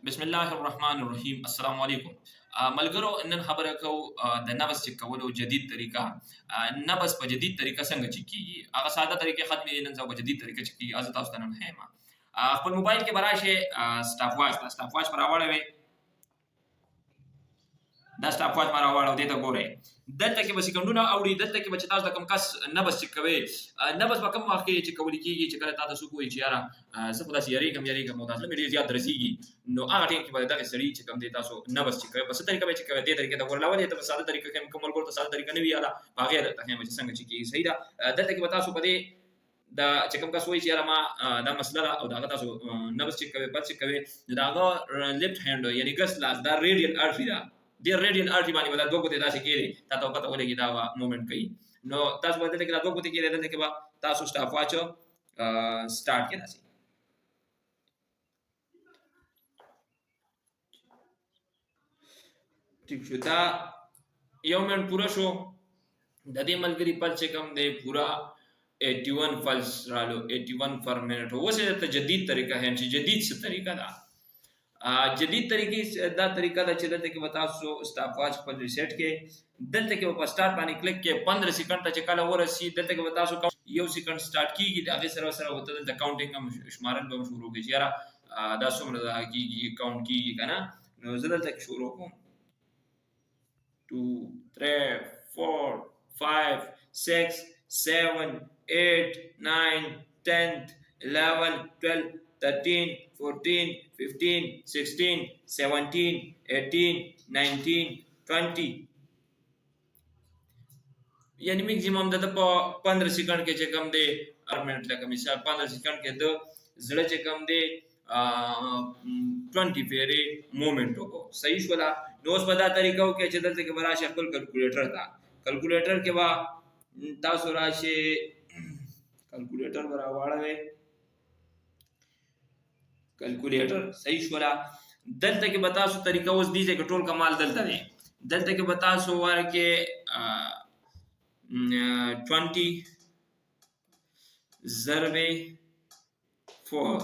بسم الله الرحمن الرحیم. السلام علیکم. ملګرو، نن خبره کوو د نبض چک کولو جدید طریقه. نبض په جدید طریقه څنګه چک کیږي؟ هغه ساده طریقې ختمې، نن زه په جدید طریقه چک کیږي. از تاسو ته نن ښیم. خپل موبایل کې به راشئ، سټاپ واچ به راواړوئ. دا سټاپ واچ ما راواړو، دې ته ګورئ. دلته کې به سکندونه اوړي، دلته کې به چې تاسو د کوم کس نبض چک کوئ، نبض په کوم وخت کې چک کولی کېږي چې کله تا ته څوک ووایي چې یاره زه خو داسې یېرېږم او دا زړه مې ډېر زیات درزېږي، نو هغه ټایم کې به دغه سړي چې کوم دی تاسو نبض چک کوئ. په څه طریقه به یې چک کوئ؟ دې طریقې ته ګورئ. اول یې ته په ساده طریقه ښیم، کوم ملګرو ته ساده طریقه نه وي یاده، په هغې درته ښیم چې څنګه چک کېږي. صحیح ده. دلته کې به تاسو په دې دا چې کوم کس وایي چې یاره ما دا مسله ده او د هغه تاسو نبض چک کوئ، بد چک کوئ، نو د هغه لیفټ هینډ یعنې ګس لاس دا ریډیل ارټري ده. دې ریډیل ارټري باندې به دا دوه ګوتې داسې کېږدئ، تا ته به پته ولګي دا به مومنټ کوي. نو تاسو به دلته کې دا دوه ګوتې کېږدئ، دلته کې به تاسو سټاپ واچ سټارټ کېداسئ. ټیک شو. دا یو منټ پوره شو. د دې ملګري پل چې کوم دی پوره 81 پلس رالو، 81 پر منټ. اوس یې درته جدید طریقه ښیم چې جدید څه طریقه ده. جدید طریقې دا طریقه ده چې دلته کې به تاسو سټاپ واچ خپل ریسیټ کړئ، دلته کې به په سټارټ باندې کلیک کړئ. 15 سیکنډ ته چې کله ورسي، دلته کې به تاسو یو سیکنډ سټارټ کېږي، د هغې سره سره ورته دلته کاونټینګ هم شمارل به هم شروع کړي چې یاره دا څومره دا کېږي، کاونټ کېږي که نه. نو زه دلته کې شروع کوم. 2 3 4 5 6 7 8 9 10 11 12 13 14 15 16 17 18 19 20. یعنی میکزیمم د په 15 سیکنډ کې چې کوم دی منټ لکه مثال 15 سیکنډ کې د زړه چې کوم دی 20 پیرې مومنټ وکړو. صحیح شوله. نو اوس به دا طریقه وکړئ چې دلته کې به راشئ خپل کلکولیټر ته. کلکولیټر کې به تاسو راشئ، کلکولیټر به راواړوئ. کلکولیټر صحیح شوله. دلته کې به تاسو طریقه اوس دې ځای کې ټول کمال دلته دی. دلته کې به تاسو ورکړئ 20 ضرب 4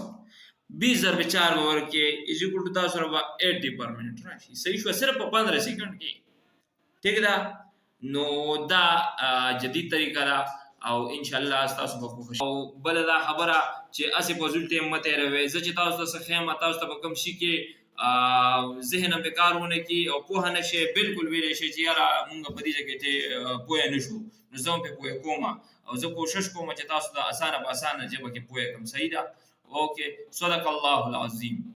20 ضرب 4 به ورکړئ از ایکول ټو تاسو سره به 80 پر منټ راشي. صحیح شوه. صرف په 15 سیکنډ کې. ټیک ده. نو دا جدید طریقه ده او انشاءالله ستاسو به خوښ شي. او بله دا خبره چې هسې په فضول ټایم مه تېروئ. زه چې تاسو ته څه ښیم، تاسو ته په کوم شي کې ذهن هم پې کار ونه کړي او پوهه نه شئ، بلکل ویلی شئ چې یاره مونږ په دې ځای کې پوهه نه شو، نو زه هم پې پوهه کوم او زه کوشش کوم چې تاسو ته اسانه په اسانه ژبه کې پوهه کړم. صحیح ده. اوکې. صدق الله العظیم.